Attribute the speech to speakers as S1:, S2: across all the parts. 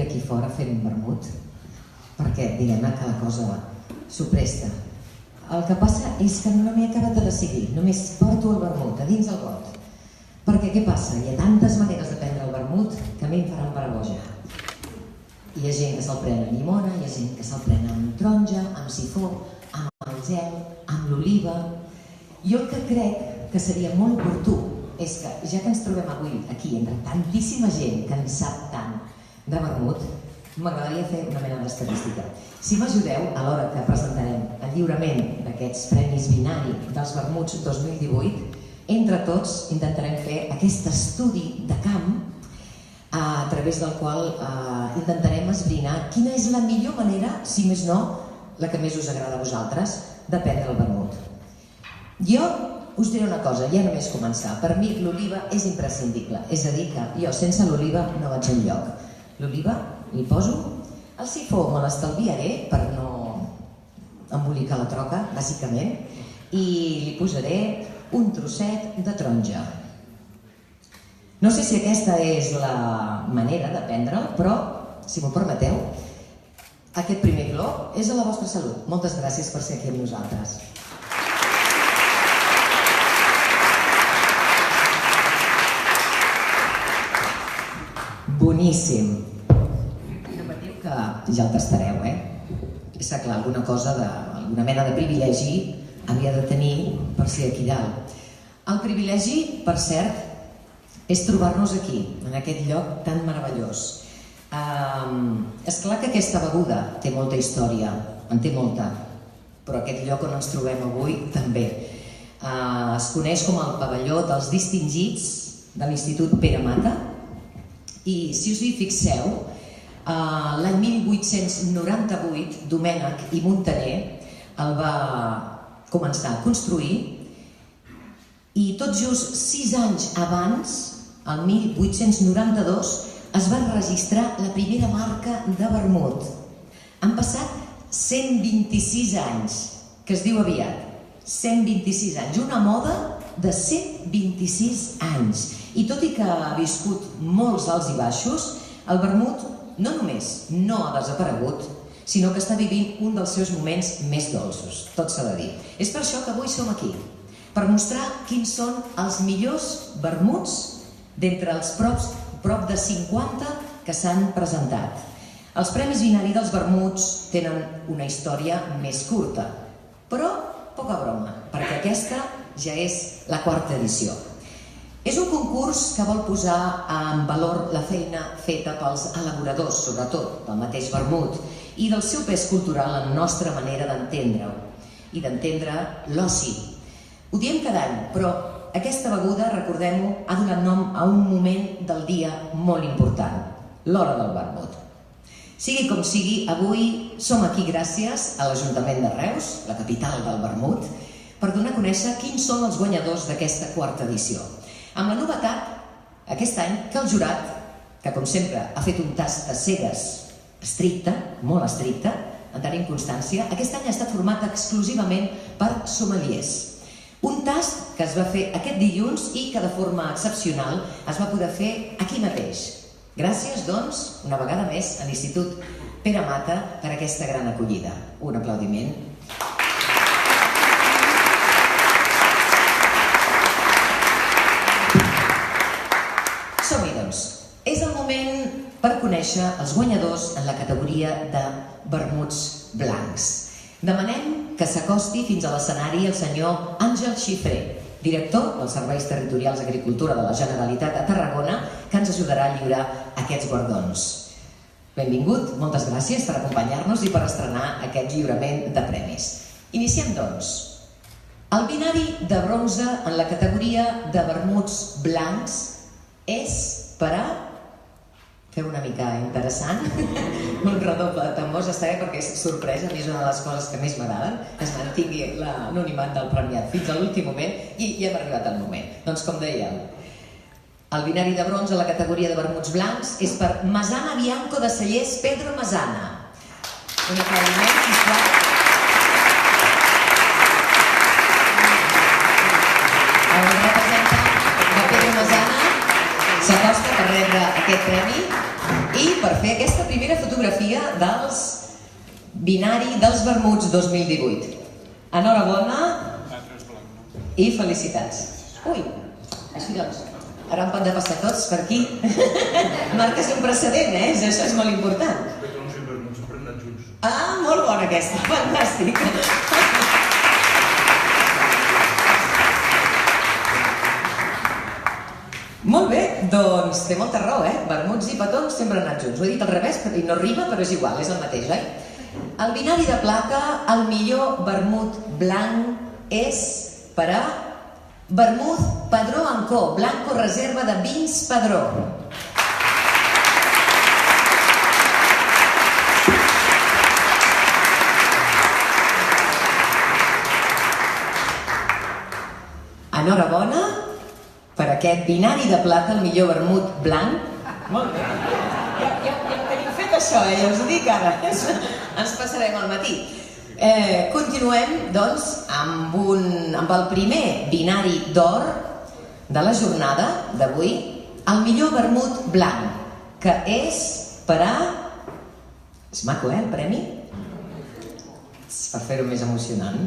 S1: aquí fora fent un vermut, perquè diguem-ne que la cosa s'ho presta. El que passa és que no m'he acabat de decidir, només porto el vermut a dins el got. Perquè què passa? Hi ha tantes maneres de prendre el vermut que a mi em faran paragoja. Hi ha gent que se'l pren amb llimona, hi ha gent que se'l pren amb taronja, amb sifó, amb el gel, amb l'oliva. Jo el que crec que seria molt oportú és que, ja que ens trobem avui aquí entre tantíssima gent que en sap tant de vermut, m'agradaria fer una mena d'estadística. Si m'ajudeu, a l'hora que presentarem el lliurament d'aquests Premis Binari dels Vermuts 2018, entre tots intentarem fer aquest estudi de camp a través del qual intentarem esbrinar quina és la millor manera, si més no, la que més us agrada a vosaltres, de prendre el vermut. Jo us diré una cosa, ja només començar. Per mi l'oliva és imprescindible, és a dir que jo sense l'oliva no vaig enlloc. L'oliva li poso, el sifó me l'estalviaré per no embolicar la troca, bàsicament, i li posaré un trosset de taronja. No sé si aquesta és la manera de prendre'l, però, si m'ho permeteu, aquest primer glop és a la vostra salut. Moltes gràcies per ser aquí amb nosaltres. Boníssim. No patiu que ja el tastareu, És clar, alguna cosa, alguna mena de privilegi havia de tenir per ser aquí dalt. El privilegi, per cert, és trobar-nos aquí, en aquest lloc tan meravellós. És clar que aquesta beguda té molta història, en té molta, però aquest lloc on ens trobem avui també. Es coneix com el pavelló dels distingits de l'Institut Pere Mata, i si us hi fixeu, l'any 1898 Domènec i Muntaner el va començar a construir i tot just 6 anys abans, el 1892, es va registrar la primera marca de vermut. Han passat 126 anys, que es diu aviat, 126 anys, una moda de 126 anys. I tot i que ha viscut molts alts i baixos, el vermut no només no ha desaparegut, sinó que està vivint un dels seus moments més dolços, tot s'ha de dir. És per això que avui som aquí, per mostrar quins són els millors vermuts d'entre els prop de 50 que s'han presentat. Els Premis Binari dels Vermuts tenen una història més curta, però poca broma, perquè aquesta ja és la 4ª edició. És un concurs que vol posar en valor la feina feta pels elaboradors, sobretot del mateix vermut, i del seu pes cultural en la nostra manera d'entendre-ho i d'entendre l'oci. Ho diem cada any, però aquesta beguda, recordem-ho, ha donat nom a un moment del dia molt important, l'hora del vermut. Sigui com sigui, avui som aquí gràcies a l'Ajuntament de Reus, la capital del vermut, per donar a conèixer quins són els guanyadors d'aquesta 4ª edició. Amb la novetat, aquest any, que el jurat, que com sempre ha fet un tast de cegues estricte, molt estricte, en tenim constància, aquest any ha estat format exclusivament per sommeliers. Un tast que es va fer aquest dilluns i que de forma excepcional es va poder fer aquí mateix. Gràcies, doncs, una vegada més a l'Institut Pere Mata per aquesta gran acollida. Un aplaudiment. Som-hi, doncs. És el moment per conèixer els guanyadors en la categoria de vermuts blancs. Demanem que s'acosti fins a l'escenari el senyor Àngel Xifré, director dels Serveis Territorials d'Agricultura de la Generalitat de Tarragona, que ens ajudarà a lliurar aquests guardons. Benvingut, moltes gràcies per acompanyar-nos i per estrenar aquest lliurament de premis. Iniciem, doncs. El binari de bronze en la categoria de vermuts blancs és per a... Feu una mica interessant, un redoble de tambors, està bé perquè és sorpresa, a mi és una de les coses que més m'agraden, que es mantingui l'anonimat del premiat fins a l'últim moment i ja hem arribat al moment. Doncs com dèiem, el binari de bronze a la categoria de vermuts blancs és per Masana Bianco de Cellers Pedro Masana. Un aplaudiment, sisplau. El representant de Pedro Masana s'acosta per rebre aquest premi. I per fer aquesta primera fotografia dels Binari dels Vermuts 2018. Enhorabona i felicitats. Ui, així doncs, ara em pot de passar tots per aquí. Marques un precedent, això és molt important. Ah, molt bona aquesta, fantàstic. Molt bé, doncs té molta raó, vermuts i petons sempre han anat junts. Ho he dit al revés i no rima, però és igual, és el mateix, El binari de plata, el millor vermut blanc és per a Vermut Padró Ancó, Blanco Reserva de Vins Padró. Enhorabona per aquest binari de plata, el millor vermut blanc. Molt bé. Ja tenim fet això, ja us ho dic ara. Ens passarem al matí. Continuem, doncs, amb el primer binari d'or de la jornada d'avui, el millor vermut blanc, que és per a... És maco, el premi? Per fer-ho més emocionant.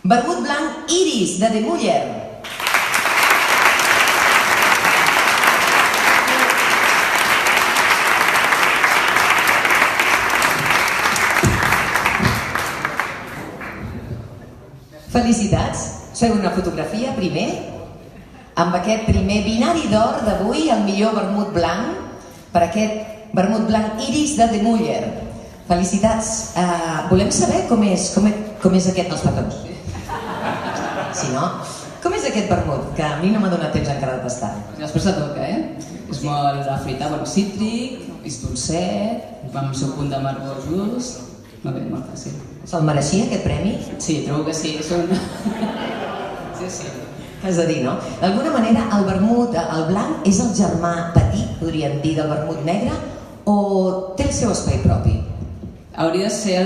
S1: Vermut blanc Iris, de De Muller. Felicitats! Feu una fotografia primer amb aquest primer binari d'or d'avui, el millor vermut blanc, per aquest vermut blanc Iris de De Muller. Felicitats! Volem saber com és aquest dels petons. Si no, com és aquest vermut? Que a mi no m'ha donat temps encara de tastar.
S2: Després de toca, És molt afruitat, cítric, és dolcet, amb el seu punt d'amargor just. Molt bé, molt fàcil.
S1: Se'l mereixia, aquest premi?
S2: Sí, trobo que sí. Sí.
S1: Has de dir, no? D'alguna manera, el vermut, el blanc, és el germà petit, podríem dir, del vermut negre, o té el seu espai propi?
S2: Hauria de ser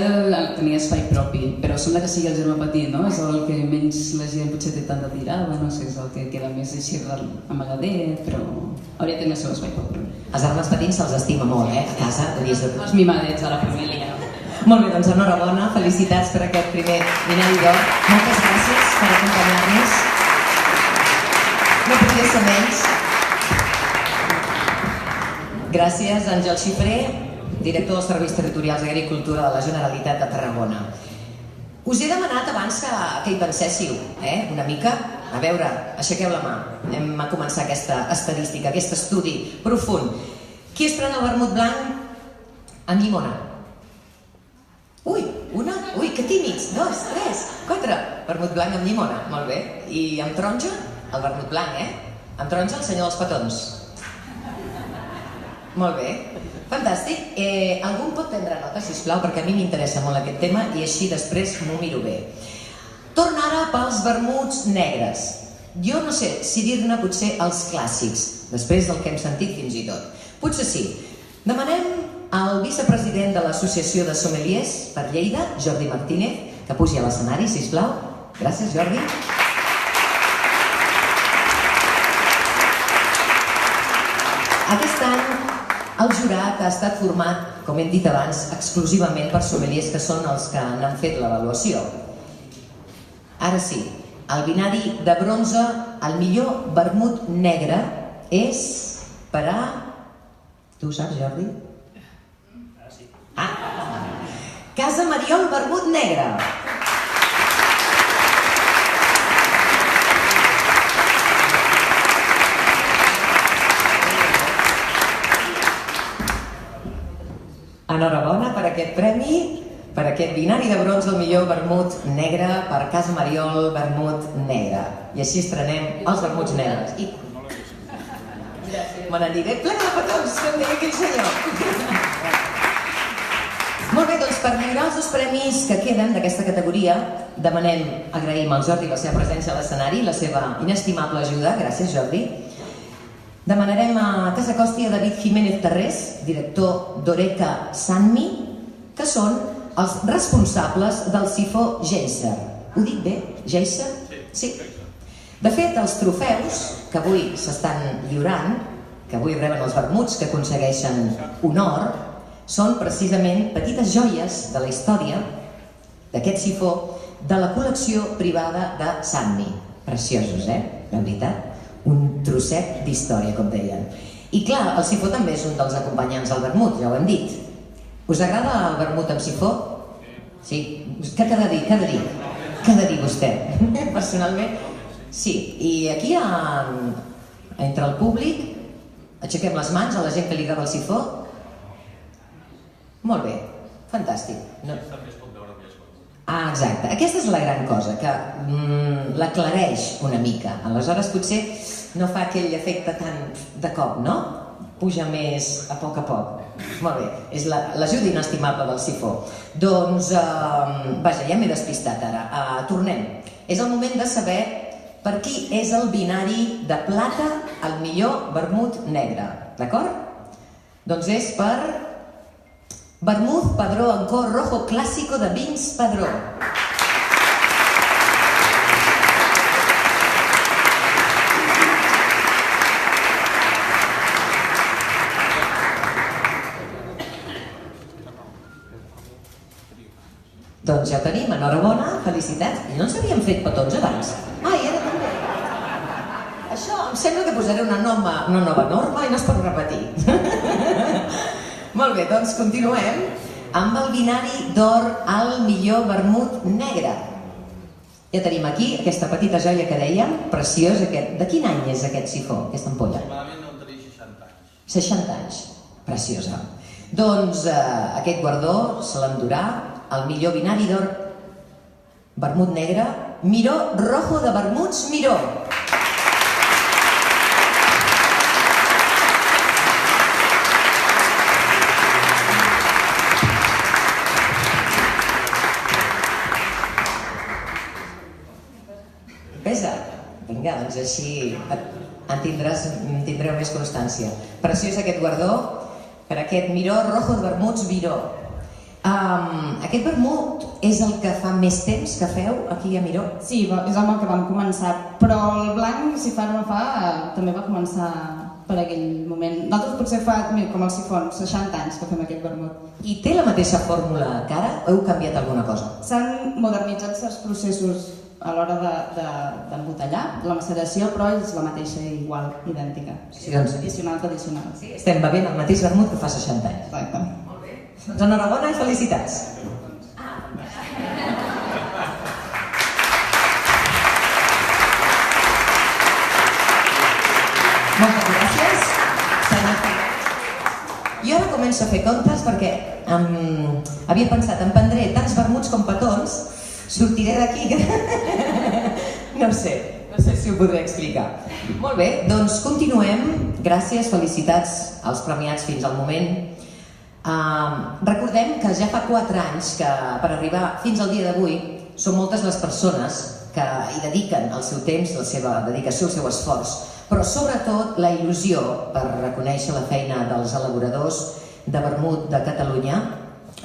S2: tenir espai propi, però sembla que sigui el germà petit, no? És el que menys la gent potser té tanta tirada, no sé, és el que queda més així amagadet, però hauria de tenir el seu espai propi.
S1: Els germans petits se'ls estima molt, a casa.
S2: Els mimadets de la família.
S1: Molt bé, doncs enhorabona, felicitats per aquest primer binari d'or. Moltes gràcies per acompanyar-nos. No podia ser menys. Gràcies, Àngel Xifré, director dels Serveis Territorials d'Agricultura de la Generalitat de Tarragona. Us he demanat abans que hi penséssiu, una mica. A veure, aixequeu la mà. Anem a començar aquesta estadística, aquest estudi profund. Qui es pren el vermut blanc amb llimona? Ui, que tímids! 2, 3, 4. Vermut blanc amb llimona, molt bé. I amb taronja? El vermut blanc, Amb taronja el senyor dels petons. Molt bé, fantàstic. Algú pot prendre nota, sisplau, perquè a mi m'interessa molt aquest tema i així després m'ho miro bé. Torna ara pels vermuts negres. Jo no sé si dir-ne potser els clàssics, després del que hem sentit fins i tot. Potser sí. Demanem al vicepresident de l'Associació de Sommeliers per Lleida, Jordi Martínez, que pugi a l'escenari, sisplau. Gràcies, Jordi. Aquest any el jurat ha estat format, com hem dit abans, exclusivament per sommeliers que són els que n'han fet l'avaluació. Ara sí, el binari de bronze, el millor vermut negre, és per a... Tu ho saps, Jordi? Casa Mariol, vermut negre. Enhorabona per aquest premi, per aquest binari de bronze, el millor vermut negre per Casa Mariol, vermut negre. I així estrenem els vermuts negres. Me n'aniré plena de petons, que em deia aquell senyor. Molt bé, doncs per lliurar els 2 premis que queden d'aquesta categoria, agraïm al Jordi la seva presència a l'escenari, la seva inestimable ajuda. Gràcies, Jordi. Demanarem que s'acosti a David Jiménez Tarrés, director d'Oreca Sanmi, que són els responsables del sifó Geiser. Ho dic bé? Geiser? Sí. De fet, els trofeus que avui s'estan lliurant que avui reben els vermuts que aconsegueixen honor, són precisament petites joies de la història d'aquest sifó de la col·lecció privada de Sanmi. Preciosos, la veritat. Un trosset d'història, com deien. I clar, el sifó també és un dels acompanyants del vermut, ja ho hem dit. Us agrada el vermut amb sifó? Sí? Què ha de dir? Què ha de dir vostè? Personalment, sí. I aquí, entre el públic, aixequem les mans a la gent que li agrada el sifó. Molt bé, fantàstic. Ah, exacte. Aquesta és la gran cosa, que l'aclareix una mica. Aleshores, potser no fa aquell efecte tan de cop, no? Puja més a poc. Molt bé, és l'ajuda inestimable del sifó. Doncs, vaja, ja m'he despistat ara. Tornem. És el moment de saber per qui és el binari de plata el millor vermut negre, d'acord? Doncs és per Vermut Padró Ancor Rojo Clásico de Vins Padró. Doncs ja ho tenim, enhorabona, felicitats. No ens havíem fet petons abans? Ai, ara també. Això em sembla que posaré una nova norma i no es pot repetir. Molt bé, doncs continuem amb el binari d'or al millor vermut negre. Ja tenim aquí aquesta petita joia que dèiem, preciós. De quin any és aquest sifó, aquesta ampolla?
S3: Aproximadament no tenir 60 anys.
S1: 60 anys, preciosa. Doncs aquest guardó se l'endurà el millor binari d'or vermut negre, Miró Rojo de Vermuts Miró. Pesa? Vinga, doncs així en tindreu més constància. Preciós aquest guardó per aquest Miró Rojo de Vermuts Miró. Aquest vermut és el que fa més temps que feu aquí a Miró?
S4: Sí, és amb el que vam començar, però el blanc, si fa o no fa, també va començar per aquell moment. Nosaltres potser fa, com el sifon, 60 anys que fem aquest vermut.
S1: I té la mateixa fórmula que ara o heu canviat alguna cosa?
S4: S'han modernitzat els processos a l'hora d'embotellar, la maceració, però és la mateixa, igual, idèntica.
S1: Sí, doncs,
S4: tradicional.
S1: sí, estem bevent el mateix vermut que fa 60 anys.
S4: Exacte.
S1: Doncs enhorabona i felicitats. Moltes gràcies, senyor Ferrer. Jo ara començo a fer comptes perquè havia pensat, em prendré tants vermuts com petons, sortiré d'aquí que no sé si ho podré explicar. Molt bé, doncs continuem. Gràcies, felicitats als premiats fins al moment. Recordem que ja fa 4 anys que per arribar fins al dia d'avui són moltes les persones que hi dediquen el seu temps, la seva dedicació, el seu esforç, però sobretot la il·lusió per reconèixer la feina dels elaboradors de vermut de Catalunya.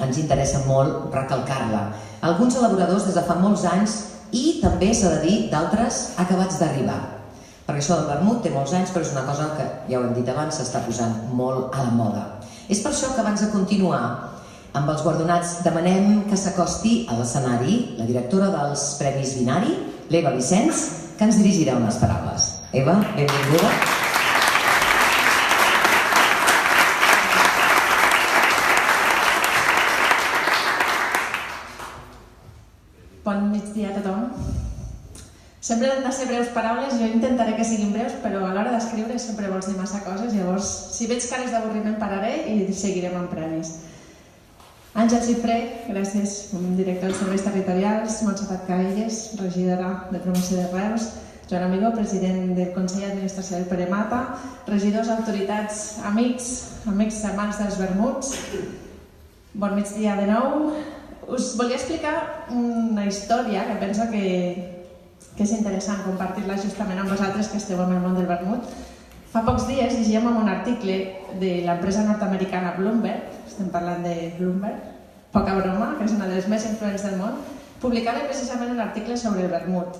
S1: Ens interessa molt recalcar-la. Alguns elaboradors des de fa molts anys i també s'ha de dir d'altres acabats d'arribar. Perquè això del vermut té molts anys, però és una cosa que, ja ho hem dit abans, s'està posant molt a la moda. És per això que abans de continuar amb els guardonats demanem que s'acosti a l'escenari la directora dels Premis Binari, l'Eva Vicenç, que ens dirigirà unes paraules. Eva, benvinguda.
S5: Bon migdia a tothom. Sempre han de ser breus paraules, jo intentaré que siguin breus, però a l'hora d'escriure sempre vols dir massa coses, llavors si veig cares d'avorriment pararé i seguirem amb premis. Àngel Cifré, gràcies, director dels serveis territorials, Montserrat Caelles, regidora de promoció de Reus, Joan Amigó, president del Consell d'Administració del Peremapa, regidors, autoritats, amics amants dels vermuts, bon migdia de nou. Us volia explicar una història que penso que és interessant compartir-la justament amb vosaltres que esteu en el món del vermut. Fa pocs dies llegíem un article de l'empresa nord-americana Bloomberg, estem parlant de Bloomberg, poca broma, que és una de les més influents del món, publicava precisament un article sobre el vermut.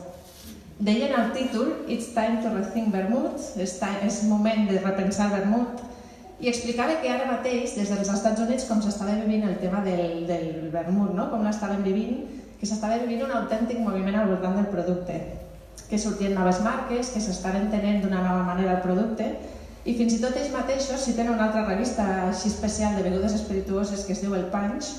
S5: Deien al títol It's time to rethink vermut, és moment de repensar vermut, i explicava que ara mateix, des dels Estats Units, com s'estava vivint el tema del vermut, no? Com l'estaven vivint, que s'estava vivint un autèntic moviment al voltant del producte, que sortien noves marques, que s'estaven tenint d'una nova manera el producte, i fins i tot ells mateixos, si tenen una altra revista així especial de begudes espirituoses que es diu El Punch,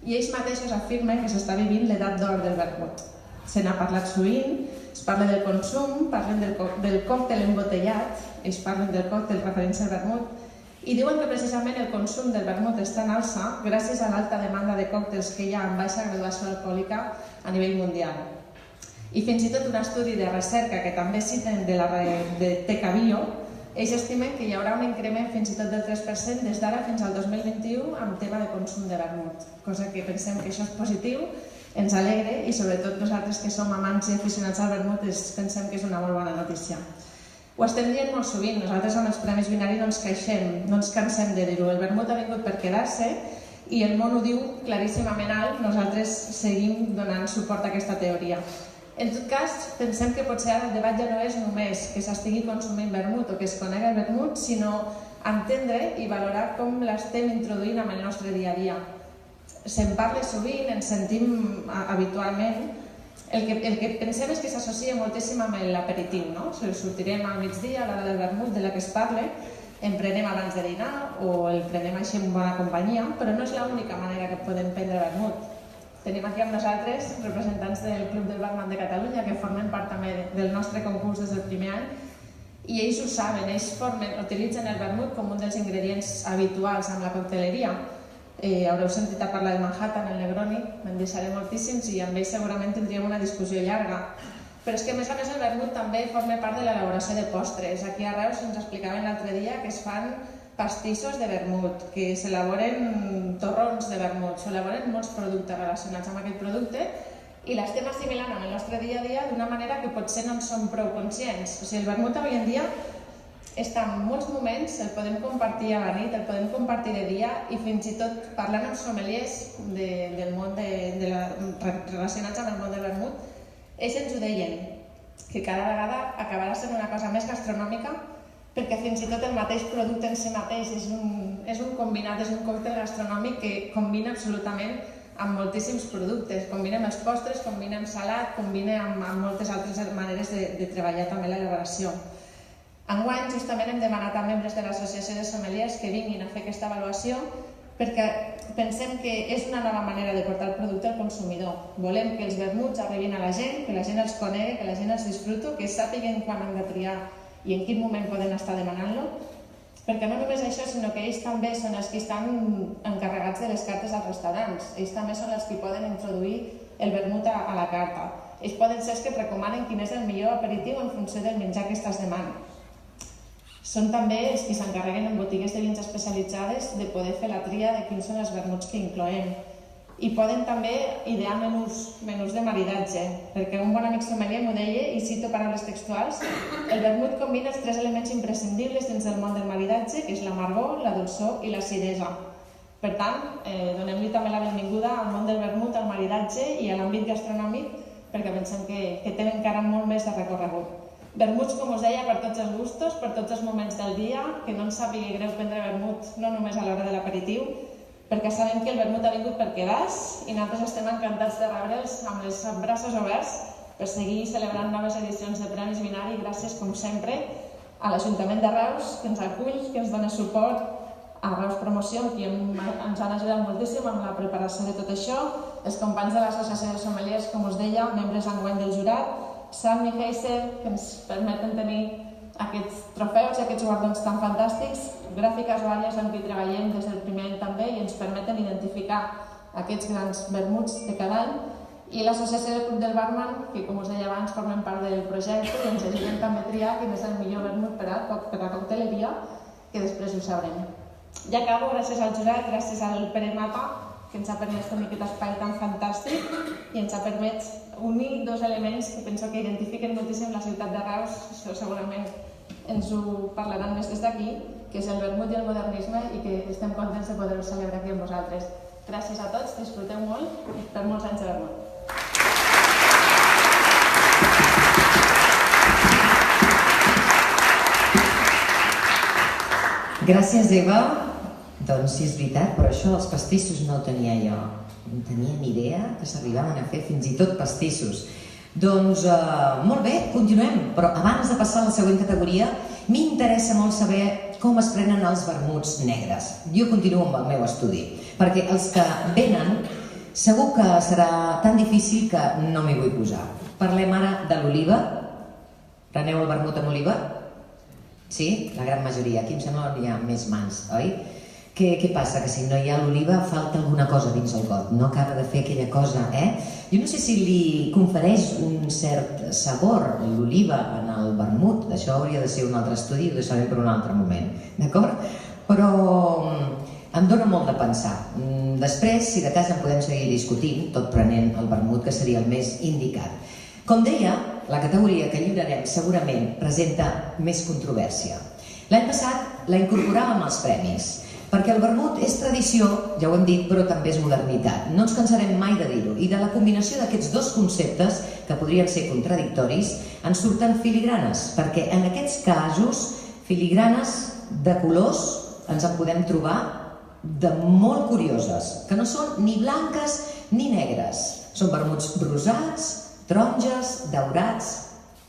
S5: i ells mateixos afirmen que s'està vivint l'edat d'or del vermut. Se n'ha parlat sovint, es parla del consum, parlen del còctel embotellat, ells parlen del còctel referència al vermut, i diuen que precisament el consum del vermut està en alça gràcies a l'alta demanda de còctels que hi ha amb baixa graduació alcohòlica a nivell mundial. I fins i tot un estudi de recerca que també citen de Tecabio, ells estimen que hi haurà un increment fins i tot del 3% des d'ara fins al 2021 amb tema de consum de vermut, cosa que pensem que això és positiu, ens alegre i sobretot nosaltres que som amants i aficionats al vermut pensem que és una molt bona notícia. Ho estem dient molt sovint, nosaltres amb els Premis Vinari no ens queixem, no ens cansem de dir-ho, el vermut ha vingut per quedar-se i el món ho diu claríssimament alt, nosaltres seguim donant suport a aquesta teoria. En tot cas, pensem que potser ara el debat ja no és només que s'estigui consumint vermut o que es conegui el vermut, sinó entendre i valorar com l'estem introduint en el nostre dia a dia. Se'n parla sovint, ens sentim habitualment. El que pensem és que s'associa moltíssim amb l'aperitiu, no? Sortirem al migdia a l'hora del vermut de la que es parla, en prenem abans de dinar o el prenem així en bona companyia, però no és l'única manera que podem prendre vermut. Tenim aquí amb nosaltres representants del Club del Barman de Catalunya que formen part també del nostre concurs des del primer any i ells ho saben, ells utilitzen el vermut com un dels ingredients habituals en la cocteleria. Haureu sentit a parlar del Manhattan, el Negroni, me'n deixaré moltíssims i amb ells segurament tindríem una discussió llarga. Però és que a més el vermut també forma part de l'elaboració de postres. Aquí a Reus ens explicaven l'altre dia que es fan pastissos de vermut, que s'elaboren torrons de vermut, s'elaboren molts productes relacionats amb aquest producte i l'estem assimilant en el nostre dia a dia d'una manera que potser no en som prou conscients. O sigui, el vermut avui en dia està en molts moments, el podem compartir a la nit, el podem compartir de dia i fins i tot parlant amb sommeliers del món relacionats amb el món del vermut, ells ens ho deien, que cada vegada acabarà sent una cosa més gastronòmica perquè fins i tot el mateix producte en si mateix és un combinat, és un còctel gastronòmic que combina absolutament amb moltíssims productes, combina amb els postres, combina amb salat, combina amb moltes altres maneres de treballar també l'elaboració. Enguany, justament hem demanat a membres de l'Associació de Sommeliers que vinguin a fer aquesta avaluació perquè pensem que és una nova manera de portar el producte al consumidor. Volem que els vermuts arribin a la gent, que la gent els conegui, que la gent els disfruti, que sàpiguen quan han de triar i en quin moment poden estar demanant-lo. Perquè no només això, sinó que ells també són els que estan encarregats de les cartes als restaurants. Ells també són els que poden introduir el vermut a la carta. Ells poden ser els que et recomanen quin és el millor aperitiu en funció del menjar que estàs demanant. Són també els que s'encarreguen en botigues de vins especialitzades de poder fer la tria de quins són els vermuts que incloem. I poden també idear menús de maridatge, perquè un bon amic sommelier m'ho deia, i cito paraules textuals, el vermut combina els 3 elements imprescindibles dins del món del maridatge, que és l'amargor, la dolçor i l'acidesa. Per tant, donem-li també la benvinguda al món del vermut, al maridatge i a l'àmbit gastronòmic, perquè pensem que tenen encara molt més de recorregut. Vermuts, com us deia, per tots els gustos, per tots els moments del dia, que no ens sàpiga greu prendre vermut no només a l'hora de l'aperitiu, perquè sabem que el vermut ha vingut per quedar-se i nosaltres estem encantats de rebre'ls amb els braços oberts per seguir celebrant noves edicions de Premis Vinari gràcies, com sempre, a l'Ajuntament de Reus, que ens acull, que ens dona suport, a Reus Promoció, que ens han ajudat moltíssim amb la preparació de tot això, els companys de l'Associació de Sommeliers, com us deia, membres enguany del jurat, Sam i Heiser, que ens permeten tenir aquests trofeus i aquests guardons tan fantàstics, gràfiques vàries amb qui treballem des del primer any també i ens permeten identificar aquests grans vermuts de cada any, i l'Associació del Club del Barman, que com us deia abans formen part del projecte i ens ajuden també a triar quin és el millor vermut per a la cocteleria, que després ho sabrem. Ja acabo, gràcies al jurat, gràcies al Pere Mata, que ens ha permès tenir aquest espai tan fantàstic i ens ha permès unir 2 elements que penso que identifiquen moltíssim la ciutat de Reus, això segurament ens ho parlaran més des d'aquí, que és el vermut i el modernisme i que estem contents de poder-ho celebrar aquí amb vosaltres. Gràcies a tots, disfruteu molt i per molts anys de vermut.
S1: Gràcies, Eva. Doncs sí, és veritat, però això dels pastissos no ho tenia jo. No tenia ni idea que s'arribaven a fer fins i tot pastissos. Doncs molt bé, continuem, però abans de passar a la següent categoria m'interessa molt saber com es prenen els vermuts negres. Jo continuo amb el meu estudi, perquè els que venen segur que serà tan difícil que no m'hi vull posar. Parlem ara de l'oliva. Preneu el vermut amb oliva? Sí? La gran majoria. Aquí em sembla que hi ha més mans, oi? Què passa? Que si no hi ha l'oliva falta alguna cosa dins el got, no acaba de fer aquella cosa, Jo no sé si li confereix un cert sabor l'oliva en el vermut, això hauria de ser un altre estudi, ho deixaré per un altre moment, d'acord? Però em dóna molt de pensar. Després, si de cas, en podem seguir discutint, tot prenent el vermut, que seria el més indicat. Com deia, la categoria que lliurarem segurament presenta més controvèrsia. L'any passat la incorporàvem als premis, perquè el vermut és tradició, ja ho hem dit, però també és modernitat. No ens cansarem mai de dir-ho. I de la combinació d'aquests dos conceptes, que podrien ser contradictoris, en surten filigranes, perquè en aquests casos, filigranes de colors ens en podem trobar de molt curioses, que no són ni blanques ni negres. Són vermuts rosats, taronges, daurats.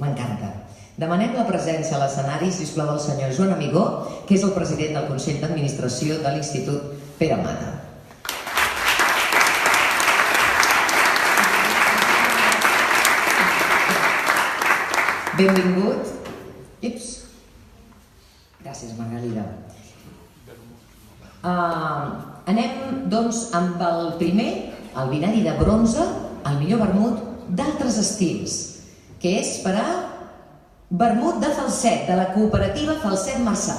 S1: M'encanta. Demanem la presència a l'escenari, sisplau, del senyor Joan Amigó, que és el president del Consell d'Administració de l'Institut Pere Mata. Benvingut. Gràcies, Margalida. Anem, doncs, amb el primer, el binari de bronze, el millor vermut d'altres estils, que és per a vermut de Falset, de la cooperativa Falset Marçà.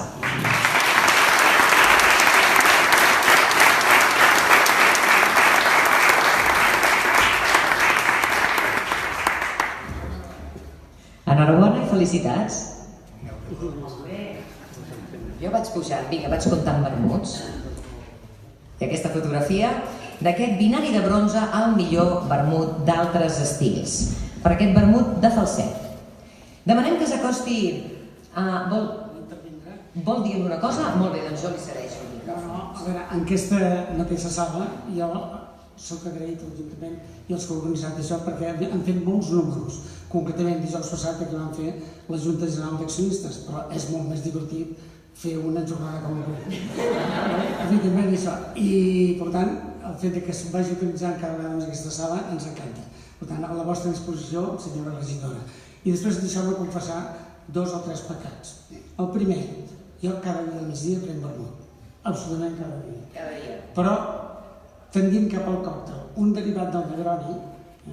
S1: Enhorabona i felicitats. Jo vaig pujant, vinga, vaig comptant vermuts. I aquesta fotografia d'aquest binari de bronze al millor vermut d'altres estils. Per aquest vermut de Falset. Demanem que s'acosti... Vol dir una cosa? Molt bé, doncs jo li cedeixo el micròfon.
S6: A veure, en aquesta mateixa sala jo soc agraït a l'Ajuntament i els que han organitzat això perquè han fet molts números. Concretament, dijous passat que van fer la Junta General d'Accionistes, però és molt més divertit fer una jornada com avui. Evidentment, això. I, per tant, el fet que es vagi utilitzant cada vegada més aquesta sala ens encanta. Per tant, a la vostra disposició, senyora regidora. I després deixeu-me confessar 2 o 3 pecats. El primer, jo cada dia del migdia prenc vermut. Absolutament cada dia.
S1: Cada dia.
S6: Però tendint cap al còctel. Un derivat del Negroni,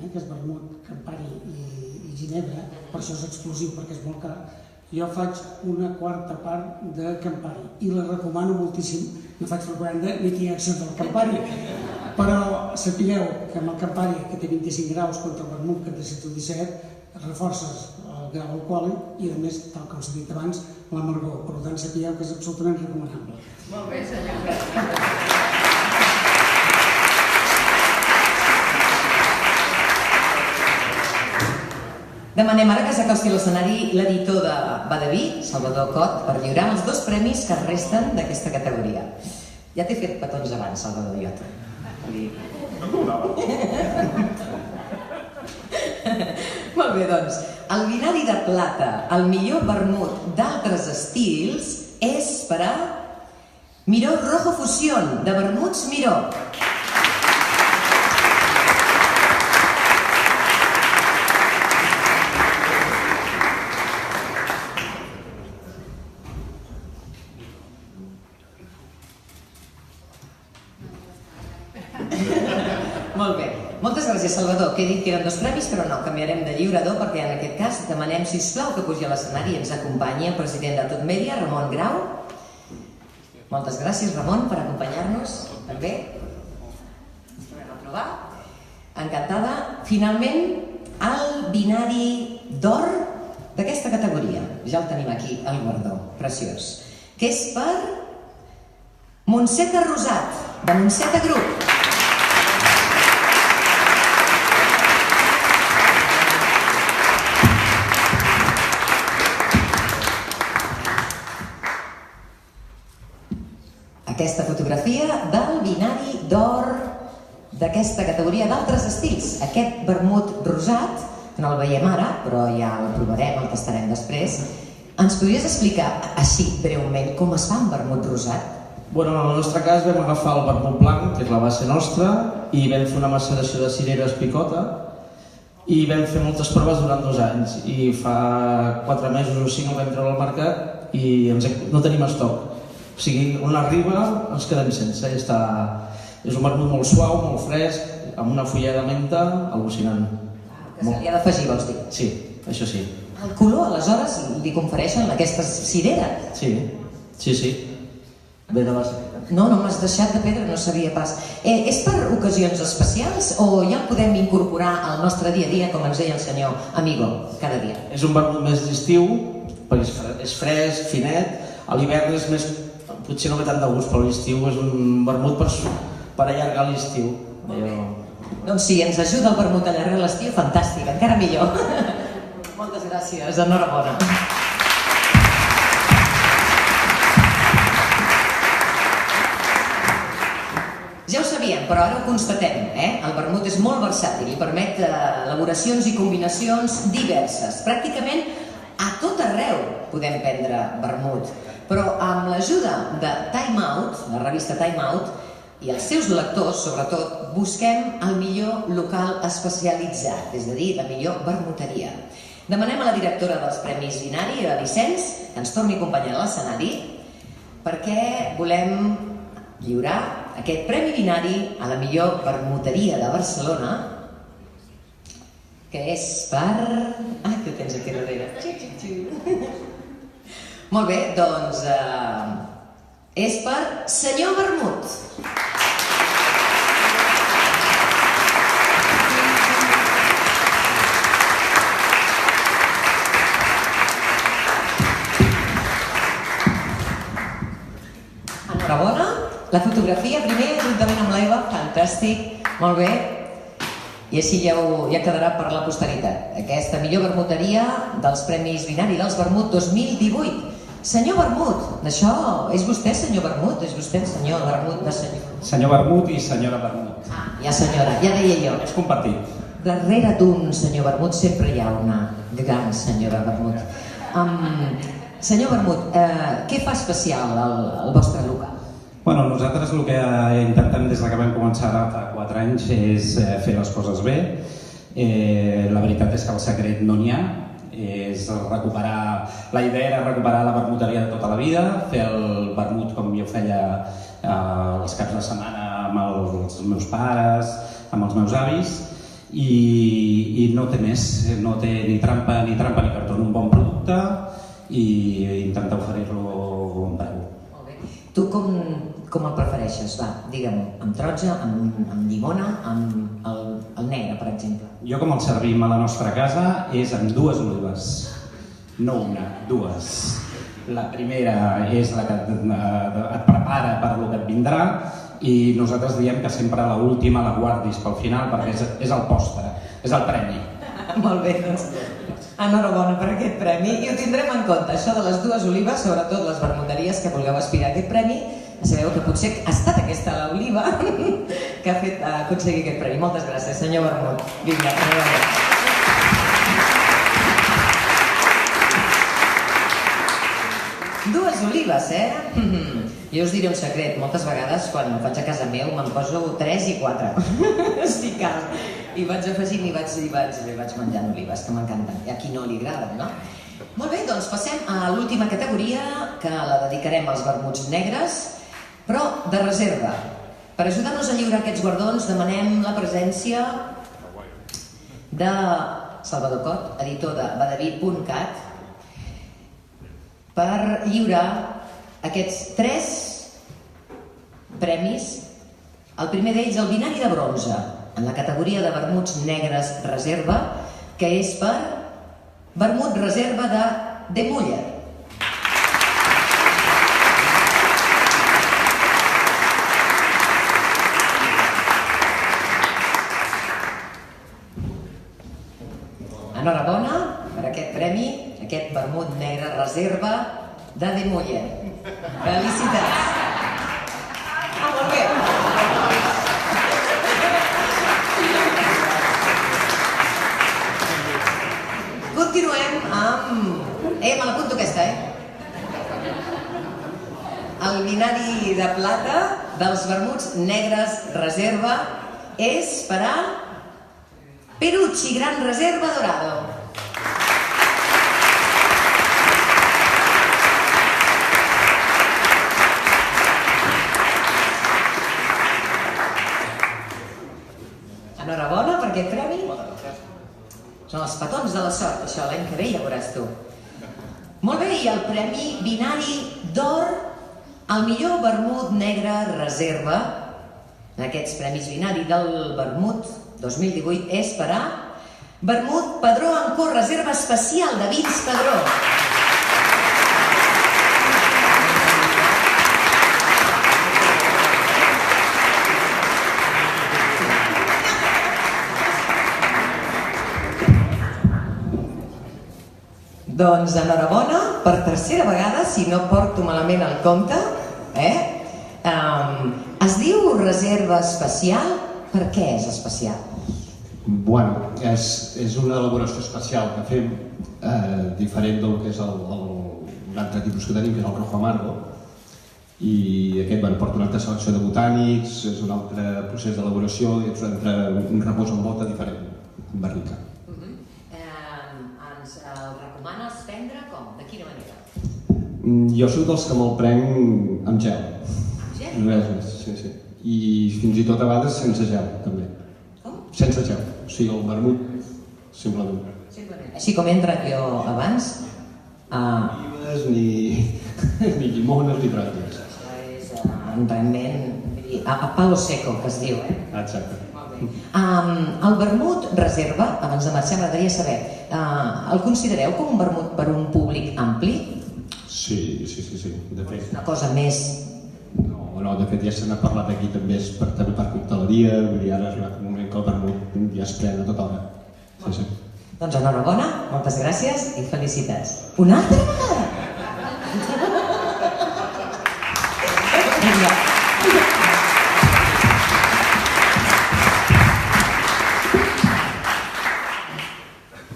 S6: que és vermut, Campari i ginebra, per això és explosiu, perquè és molt car. Jo faig una quarta part de Campari i la recomano moltíssim. No faig propaganda ni tinc accions del Campari. Però sapigueu que amb el Campari, que té 25 graus contra el vermut, que té 117, reforces el grau alcohòlic i, a més, tal com s'ha dit abans, l'amargor. Per tant, sapigueu que és absolutament recomanable.
S1: Molt bé, senyor. Demanem ara que s'acosti a l'escenari l'editor de Badaví, Salvador Cot, per lliurar els 2 premis que resten d'aquesta categoria. Ja t'he fet petons abans, Salvador, jo. Molt bé, doncs, el binari de plata, el millor vermut d'altres estils, és per a Miró Rojo Fusión, de vermuts Miró. Molt bé. Moltes gràcies, Salvador, que he dit que eren 2 premis, però no, canviarem de lliurador perquè en aquest cas demanem, sisplau, que pugi a l'escenari i ens acompanyi el president de Tot Mèdia, Ramon Grau. Moltes gràcies, Ramon, per acompanyar-nos, també. Ens tornem a trobar. Encantada. Finalment, el binari d'or d'aquesta categoria. Ja el tenim aquí, el guardó, preciós. Que és per Montseta Rosat, de Montseta Group. aquesta fotografia del binari d'or d'aquesta categoria d'altres estils. Aquest vermut rosat, que no el veiem ara, però ja el provarem, el tastarem després. Ens podries explicar així, breument, com es fa un vermut rosat?
S3: Bueno, en el nostre cas vam agafar el vermut blanc, que és la base nostra, i vam fer una maceració de cireres picota i vam fer moltes proves durant 2 anys. I fa 4 mesos o 5 ho vam treure al mercat i no tenim estoc. O sigui, on arriba ens quedem sense. És un vermut molt suau, molt fresc, amb una fulla de menta al·lucinant.
S1: Que se li ha d'afegir, vols dir?
S3: Sí, això sí.
S1: El color, aleshores, li confereixen aquestes cireres?
S3: Sí. Ve de base.
S1: No m'has deixat de pedra, no sabia pas. És per ocasions especials o ja el podem incorporar al nostre dia a dia, com ens deia el senyor Amigo, cada dia?
S3: És un vermut més d'estiu, perquè és fresc, finet. A l'hivern és més, potser no ve tant de gust, però a l'estiu és un vermut per allargar l'estiu.
S1: Doncs sí, ens ajuda el vermut a allargar l'estiu, fantàstic, encara millor. Moltes gràcies, enhorabona. Ja ho sabíem, però ara ho constatem, El vermut és molt versàtil i permet elaboracions i combinacions diverses. Pràcticament a tot arreu podem prendre vermut, però amb l'ajuda de Time Out, la revista Time Out, i els seus lectors, sobretot, busquem el millor local especialitzat, és a dir, la millor vermuteria. Demanem a la directora dels Premis Binari, a Vicenç, que ens torni a acompanyar a l'escenari, perquè volem lliurar aquest Premi Binari a la millor vermuteria de Barcelona, que és per... que tens aquí darrere. Molt bé, doncs és per Senyor Vermut. Enhorabona. La fotografia primer, juntament amb l'Eva, fantàstic, molt bé. I així ja quedarà per la posteritat. Aquesta millor vermuteria dels Premis Binari dels Vermut 2018. Senyor Vermut, això és vostè, senyor Vermut? És vostè el senyor Vermut de senyor?
S7: Senyor Vermut i senyora Vermut.
S1: Ja senyora, ja deia jo.
S7: És compartit.
S1: Darrere d'un senyor Vermut sempre hi ha una gran senyora Vermut. Senyor Vermut, què fa especial el vostre local?
S7: Bueno, nosaltres el que intentem des que vam començar ara fa 4 anys és fer les coses bé. La veritat és que el secret no n'hi ha. La idea era recuperar la vermuteria de tota la vida, fer el vermut com jo feia els caps de setmana amb els meus pares, amb els meus avis, i no té més, no té ni trampa ni cartó, un bon producte i intentar oferir-lo a bon preu.
S1: Tu com el prefereixes? Va, digue'm, amb taronja, amb llimona, amb el negre, per exemple.
S7: Jo com el servim a la nostra casa és amb 2 olives, no una, 2. La primera és la que et prepara per lo que et vindrà i nosaltres diem que sempre l'última la guardis pel final perquè és el postre, és el premi.
S1: Molt bé, doncs enhorabona per aquest premi i ho tindrem en compte, això de les 2 olives, sobretot les vermuteries que vulgueu aspirar a aquest premi. Sabeu que potser ha estat aquesta l'oliva que ha fet aconseguir aquest premi. Moltes gràcies, senyor Vermut. Vinga, enhorabona. 2 olives, Jo us diré un secret, moltes vegades quan vaig a casa meu me'n poso 3 i 4, si cal. I vaig afegint i vaig menjant olives, que m'encanten. I a qui no li agraden, no? Molt bé, doncs passem a l'última categoria, que la dedicarem als vermuts negres, però de reserva. Per ajudar-nos a lliurar aquests guardons demanem la presència de Salvador Cot, editor de badaví.cat, per lliurar aquests 3 premis. El primer d'ells, el binari de bronze, en la categoria de vermuts negres reserva, que és per vermut reserva de Muller. Enhorabona per aquest premi, aquest vermut negre reserva de Muller. Felicitats! binari de plata dels vermuts negres reserva és per a Perucci Gran Reserva Dorado. Enhorabona per aquest premi. Són els petons de la sort, això, l'any que ve ja veuràs tu. Molt bé, i el Premi Binari d'Or al millor vermut negre reserva, aquests Premis Binari del vermut 2018, és per a Vermut Padró Ancó, reserva especial de vins Padró. Doncs enhorabona, per tercera vegada, si no porto malament el compte, es diu reserva especial. Per què és especial?
S8: Bueno, és una elaboració especial que fem, diferent del que és un altre tipus que tenim, que és el Rojo Amargo, i aquest porta una altra selecció de botànics, és un altre procés d'elaboració, i és un repòs en bota diferent, en barrica.
S1: Ens el recomanes prendre com? De quina manera?
S8: Jo soc dels que me'l prenc amb gel.
S1: Amb gel?
S8: Res més, sí. I fins i tot a vegades sense gel, també.
S1: Com?
S8: Sense gel, o sigui, el vermut, simplement.
S1: Així com he entrat jo abans,
S8: ni llimones ni bràquils.
S1: això és realment a palo seco, que es diu,
S8: Exacte.
S1: El vermut reserva, abans de marxar m'agradaria saber, el considereu com un vermut per un públic ampli?
S8: Sí, de fet.
S1: Una cosa més...
S8: No, de fet ja se n'ha parlat aquí també per cocteleria, vull dir, ara ha arribat un moment que el vermut ja es pren a tota hora. Sí.
S1: Doncs enhorabona, moltes gràcies i felicitats. Una altra vegada!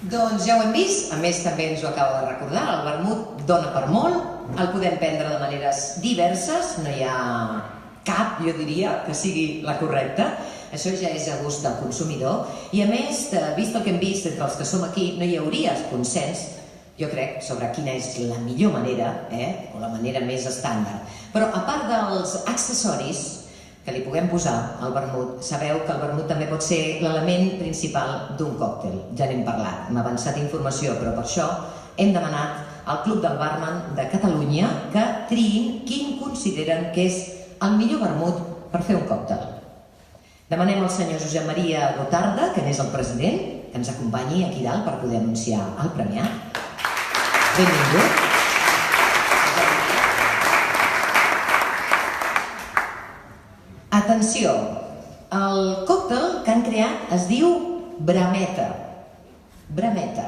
S1: Doncs ja ho hem vist, a més també ens ho acaba de recordar, el vermut dona per molt, el podem prendre de maneres diverses, no hi ha cap, jo diria, que sigui la correcta, això ja és a gust del consumidor, i a més, vist el que hem vist entre els que som aquí, no hi hauria consens, jo crec, sobre quina és la millor manera, o la manera més estàndard. Però a part dels accessoris que li puguem posar al vermut, sabeu que el vermut també pot ser l'element principal d'un còctel. Ja n'hem parlat, hem avançat informació, però per això hem demanat al Club del Barman de Catalunya que triïn quin consideren que és el millor vermut per fer un còctel. Demanem al senyor Josep Maria Gotarda, que n'és el president, que ens acompanyi aquí dalt per poder anunciar el premiat. Benvingut. Atenció, el còctel que han creat es diu Brameta. Brameta.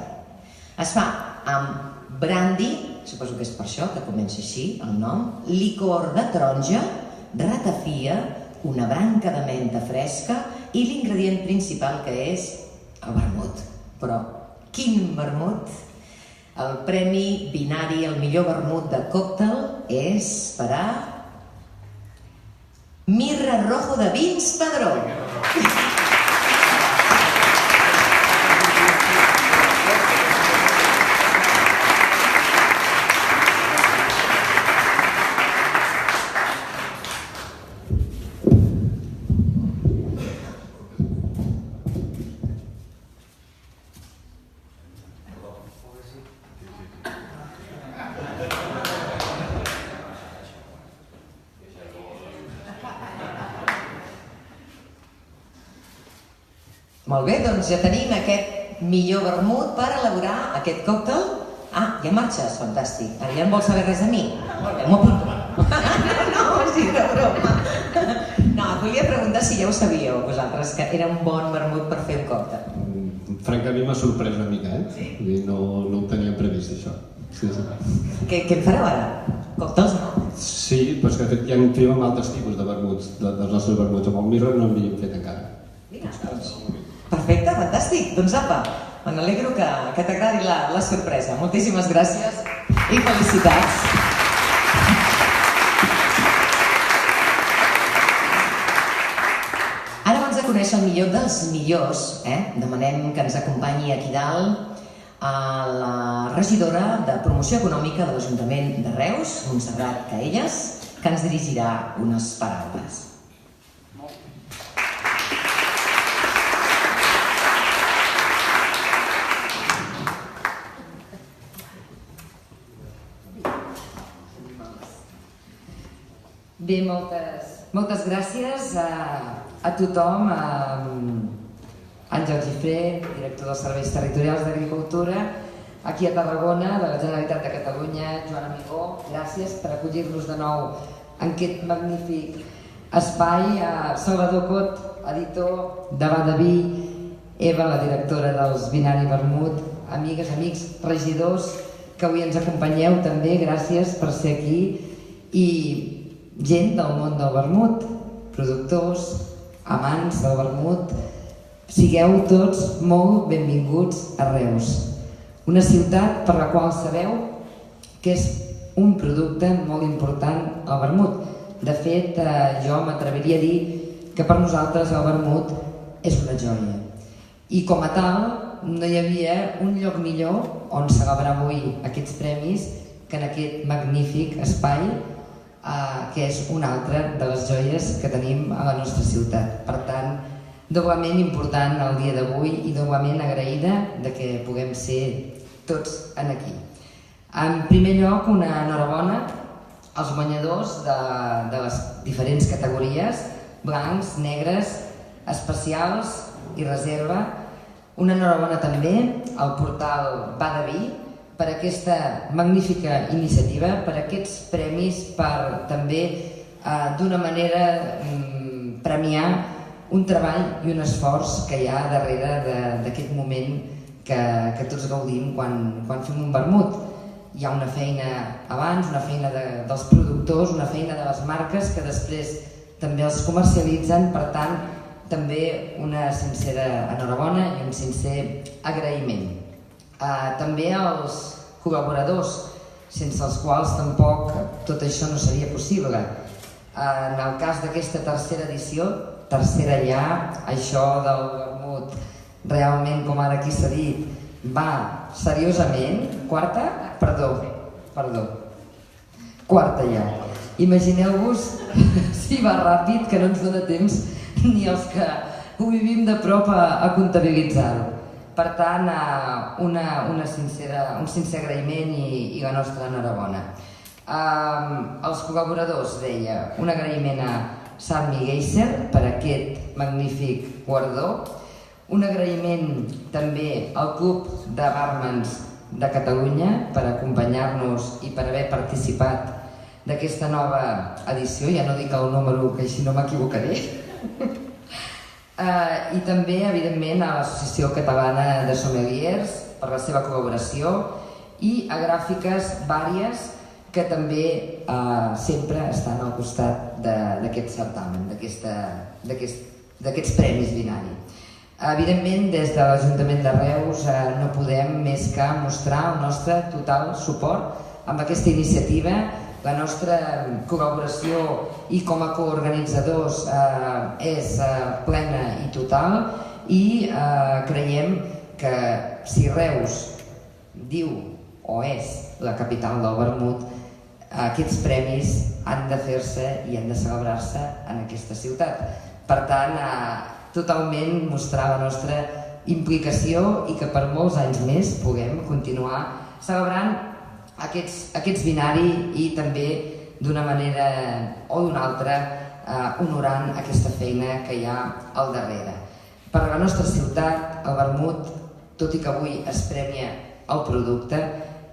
S1: Es fa amb brandy, suposo que és per això que comença així el nom, licor de taronja, ratafia, una branca de menta fresca i l'ingredient principal que és el vermut. Però quin vermut? El premi binari, el millor vermut de còctel és per a Mirra Rojo de Vins Padró. Molt bé, doncs ja tenim aquest millor vermut per elaborar aquest còctel. Ah, ja marxes, fantàstic. Ara ja no vols saber res de mi. Molt bé, m'ho apunto. No, sí, de broma. No, et volia preguntar si ja ho sabíeu vosaltres, que era un bon vermut per fer un còctel.
S8: Francament m'ha sorprès una mica,
S1: Sí?
S8: Vull dir, no ho teníem previst, això. Sí.
S1: Què en fareu ara? Còctels, no?
S8: Sí, però és que de fet ja en fèiem amb altres tipus de vermuts, dels nostres vermuts. Amb el Mirra no en havíem fet encara.
S1: Mira, doncs... Perfecte, fantàstic. Doncs apa, me n'alegro que t'agradi la sorpresa. Moltíssimes gràcies i felicitats. conèixer el millor dels millors, demanem que ens acompanyi aquí dalt a la regidora de Promoció Econòmica de l'Ajuntament de Reus, Montserrat Caelles, que ens dirigirà unes paraules.
S9: Bé, moltes gràcies a tothom, a Àngel Gifré, director dels Serveis Territorials d'Agricultura, aquí a Tarragona, de la Generalitat de Catalunya, Joan Amigó, gràcies per acollir-nos de nou en aquest magnífic espai, a Salvador Cot, editor de Va de Vi, Eva, la directora dels Binari Vermut, amigues, amics, regidors, que avui ens acompanyeu també, gràcies per ser aquí, i gent del món del vermut, productors, amants del vermut, sigueu tots molt benvinguts a Reus. Una ciutat per la qual sabeu que és un producte molt important el vermut. De fet, jo m'atreviria a dir que per nosaltres el vermut és una joia. I com a tal, no hi havia un lloc millor on celebrar avui aquests premis que en aquest magnífic espai, que és una altra de les joies que tenim a la nostra ciutat. Per tant, doblement important el dia d'avui i doblement agraïda de que puguem ser tots aquí. En primer lloc, una enhorabona als guanyadors de les diferents categories, blancs, negres, especials i reserva. Una enhorabona també al portal Va de Vi, per aquesta magnífica iniciativa, per aquests premis, per també d'una manera premiar un treball i un esforç que hi ha darrere d'aquest moment que tots gaudim quan fem un vermut. Hi ha una feina abans, una feina dels productors, una feina de les marques que després també els comercialitzen, per tant, també una sincera enhorabona i un sincer agraïment. També als col·laboradors, sense els quals tampoc tot això no seria possible. En el cas d'aquesta tercera edició, tercera ja, això del vermut, realment, com ara aquí s'ha dit, va seriosament. Quarta? Perdó. Quarta ja. Imagineu-vos si va ràpid, que no ens dona temps ni els que ho vivim de prop a comptabilitzar-ho. Per tant, un sincer agraïment i la nostra enhorabona. Els col·laboradors, deia, un agraïment a Sammy Geiser per aquest magnífic guardó, un agraïment també al Club de Barmans de Catalunya per acompanyar-nos i per haver participat d'aquesta nova edició, ja no dic el número que així no m'equivocaré, i també, evidentment, a l'Associació Catalana de Sommeliers per la seva col·laboració i a Gràfiques Vàries, que també sempre estan al costat d'aquest certamen, d'aquests premis Binari. Evidentment, des de l'Ajuntament de Reus no podem més que mostrar el nostre total suport amb aquesta iniciativa. La nostra col·laboració i com a coorganitzadors és plena i total i creiem que si Reus diu o és la capital del vermut, aquests premis han de fer-se i han de celebrar-se en aquesta ciutat. Per tant, totalment mostrar la nostra implicació i que per molts anys més puguem continuar celebrant aquests Binari i també d'una manera o d'una altra honorant aquesta feina que hi ha al darrere. Per a la nostra ciutat, el vermut, tot i que avui es premia el producte,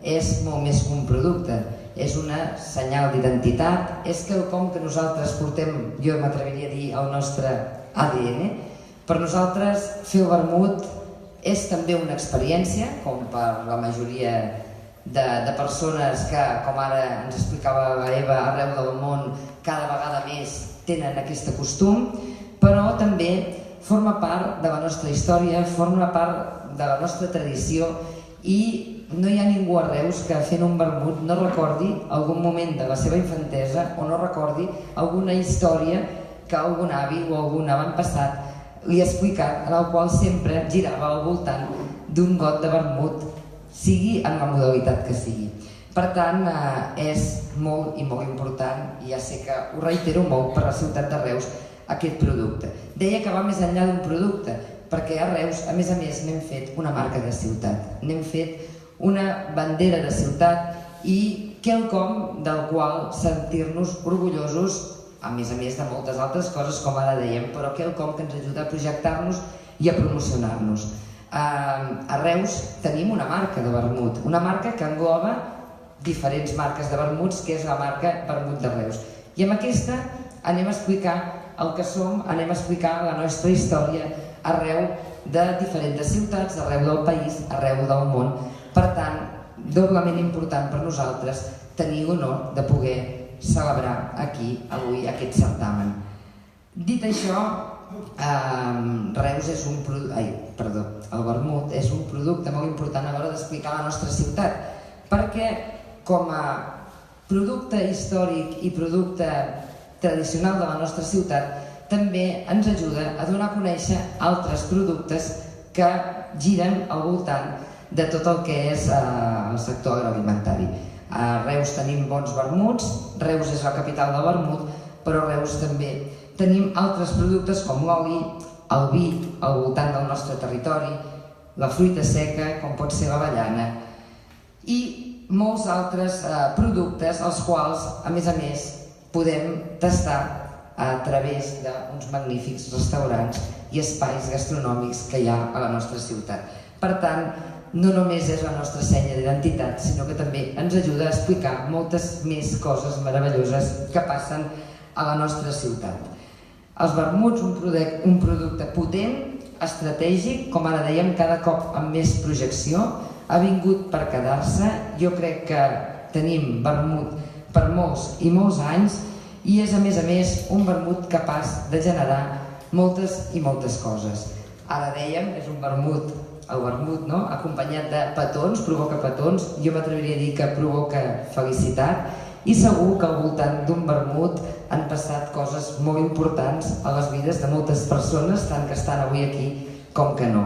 S9: és molt més que un producte. És una senyal d'identitat, és quelcom que nosaltres portem, jo m'atreviria a dir, al nostre ADN. Per nosaltres, fer el vermut és també una experiència, com per la majoria de persones que, com ara ens explicava la Eva, arreu del món cada vegada més tenen aquest costum, però també forma part de la nostra història, forma part de la nostra tradició i no hi ha ningú a Reus que fent un vermut no recordi algun moment de la seva infantesa o no recordi alguna història que algun avi o algun avantpassat li he explicat, en el qual sempre girava al voltant d'un got de vermut, sigui en la modalitat que sigui. Per tant, és molt i molt important, i ja sé que ho reitero molt per la ciutat de Reus, aquest producte. Deia que va més enllà d'un producte, perquè a Reus, a més, n'hem fet una marca de ciutat, n'hem fet una bandera de ciutat i quelcom del qual sentir-nos orgullosos, a més de moltes altres coses, com ara dèiem, però quelcom que ens ajuda a projectar-nos i a promocionar-nos. A Reus tenim una marca de vermut, una marca que engloba diferents marques de vermuts, que és la marca Vermut de Reus. I amb aquesta anem a explicar el que som, anem a explicar la nostra història arreu de diferents ciutats, arreu del país, arreu del món. Per tant, doblement important per nosaltres tenir l'honor de poder celebrar aquí, avui, aquest certamen. Dit això, Reus és el vermut és un producte molt important a l'hora d'explicar la nostra ciutat, perquè com a producte històric i producte tradicional de la nostra ciutat també ens ajuda a donar a conèixer altres productes que giren al voltant de tot el que és el sector agroalimentari. A Reus tenim bons vermuts, Reus és la capital del vermut, però a Reus també tenim altres productes com l'oli, el vi al voltant del nostre territori, la fruita seca, com pot ser l'avellana, i molts altres productes els quals, a més, podem tastar a través d'uns magnífics restaurants i espais gastronòmics que hi ha a la nostra ciutat. Per tant, no només és la nostra senya d'identitat, sinó que també ens ajuda a explicar moltes més coses meravelloses que passen a la nostra ciutat. Els vermuts, un producte potent, estratègic, com ara dèiem, cada cop amb més projecció, ha vingut per quedar-se. Jo crec que tenim vermut per molts i molts anys i és, a més, un vermut capaç de generar moltes i moltes coses. Ara dèiem, és un vermut, el vermut, no?, acompanyat de petons, provoca petons, jo m'atreviria a dir que provoca felicitat, i segur que al voltant d'un vermut han passat coses molt importants a les vides de moltes persones, tant que estan avui aquí com que no.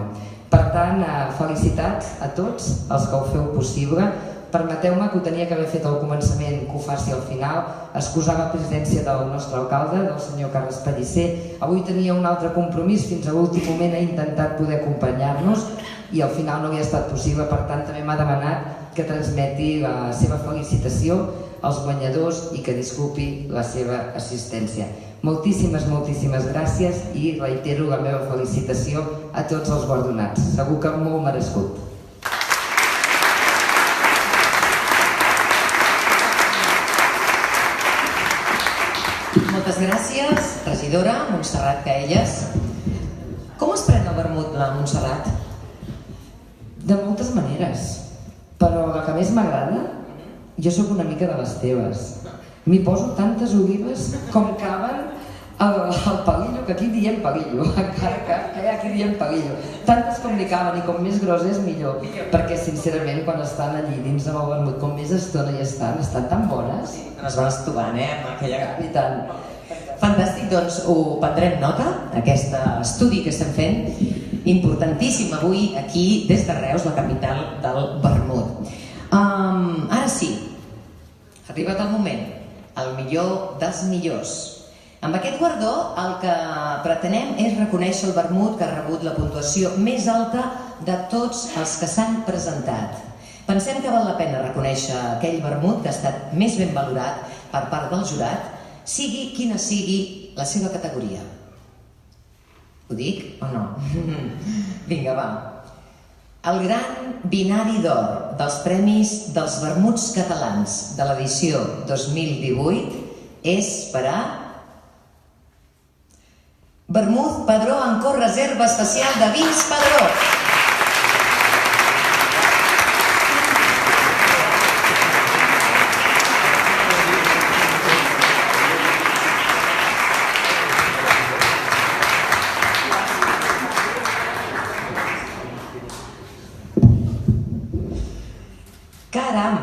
S9: Per tant, felicitats a tots els que ho feu possible. Permeteu-me, que ho tenia que haver fet al començament, que ho faci al final, excusar la presidència del nostre alcalde, del senyor Carles Pellicer. Avui tenia un altre compromís, fins a l'últim moment ha intentat poder acompanyar-nos i al final no havia estat possible, per tant també m'ha demanat que transmeti la seva felicitació als guanyadors i que disculpi la seva assistència. Moltíssimes gràcies i reitero la meva felicitació a tots els guardonats. Segur que molt merescut.
S1: Moltes gràcies, regidora Montserrat Caelles. Com es pren el vermut, la Montserrat?
S9: De moltes maneres, però la que més m'agrada, jo sóc una mica de les teves. M'hi poso tantes olives com caben al palillo, que aquí diem palillo, encara que aquí diem palillo. Tantes com li caben i com més gros és millor, perquè sincerament quan estan allí dins amb el vermut, com més estona hi estan tan bones.
S1: Es van estovant, amb aquella...
S9: I tant.
S1: Fantàstic, doncs ho prendrem nota, aquest estudi que estem fent, importantíssim avui aquí des de Reus, la capital del vermut. Ara sí, ha arribat el moment, el millor dels millors. Amb aquest guardó el que pretenem és reconèixer el vermut que ha rebut la puntuació més alta de tots els que s'han presentat. Pensem que val la pena reconèixer aquell vermut que ha estat més ben valorat per part del jurat, sigui quina sigui la seva categoria. Ho dic o no? Vinga, va. El gran binari d'or dels premis dels vermuts catalans de l'edició 2018 és per a Vermut Padró Ancor Reserva Especial de Vins Padró. Caram!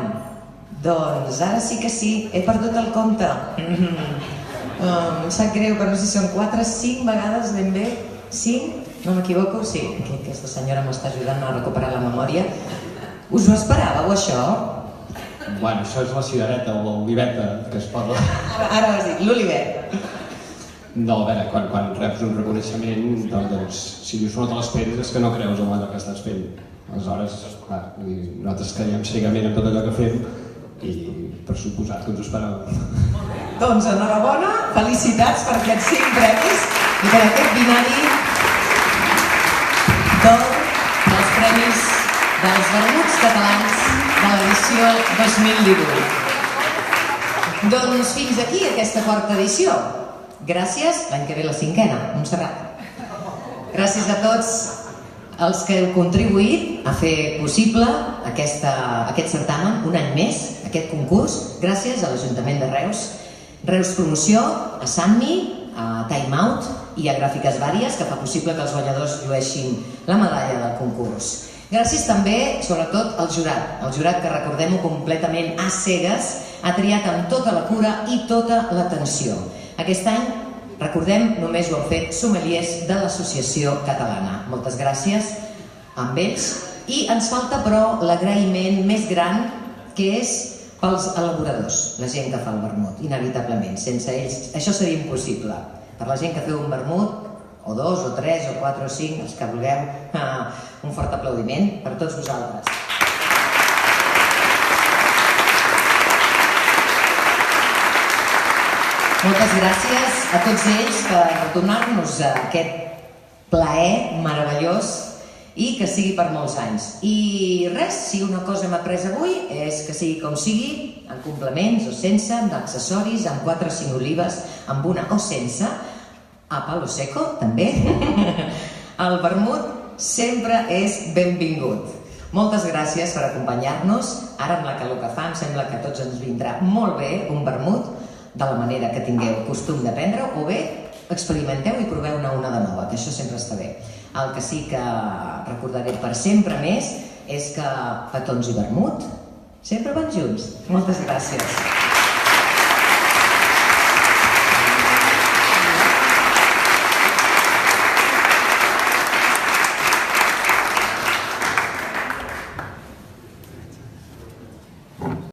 S1: Doncs ara sí que sí, he perdut el compte. Em sap greu, però no sé si són 4 o 5 vegades ben bé 5? No m'equivoco? Sí, aquesta senyora m'està ajudant a recuperar la memòria. Us ho esperàveu, això?
S8: Bueno, això és la cirereta o l'oliveta que es posa.
S1: Ara vas dir, l'oliveta.
S8: No, a veure, quan reps un reconeixement, doncs, si dius no te l'esperis és que no creus en allò que estàs fent. Aleshores, clar, nosaltres creiem cegament en tot allò que fem i per suposat que ens ho esperàvem.
S1: Doncs enhorabona, felicitats per aquests 5 premis i per aquest binari dels Premis dels Vermuts Catalans de l'edició 2018. Doncs fins aquí aquesta 4ª edició. Gràcies, l'any que ve la 5ª, Montserrat. Gràcies a tots els que heu contribuït a fer possible aquest certamen, un any més, aquest concurs, gràcies a l'Ajuntament de Reus, Reus Promoció, a Sanmi, a Time Out i a Gràfiques Vàries, que fa possible que els guanyadors llueixin la medalla del concurs. Gràcies també, sobretot, al jurat que, recordem-ho, completament a cegues, ha triat amb tota la cura i tota l'atenció. Aquest any, recordem, només ho han fet sommeliers de l'Associació Catalana. Moltes gràcies amb ells. I ens falta, però, l'agraïment més gran, que és pels elaboradors, la gent que fa el vermut, inevitablement. Sense ells això seria impossible. Per la gent que feu un vermut, o 2, o 3, o 4, o 5, els que vulgueu, un fort aplaudiment per tots vosaltres. Moltes gràcies a tots ells per donar-nos aquest plaer meravellós i que sigui per molts anys. I res, si una cosa hem après avui és que sigui com sigui, amb complements o sense, amb accessoris, amb 4 o 5 olives, amb una o sense, a palo seco també, el vermut sempre és benvingut. Moltes gràcies per acompanyar-nos. Ara amb la calor que fa em sembla que a tots ens vindrà molt bé un vermut de la manera que tingueu costum de prendre, o bé experimenteu i proveu-ne una de nova, que això sempre està bé. El que sí que recordaré per sempre més és que petons i vermut sempre van junts. Moltes gràcies.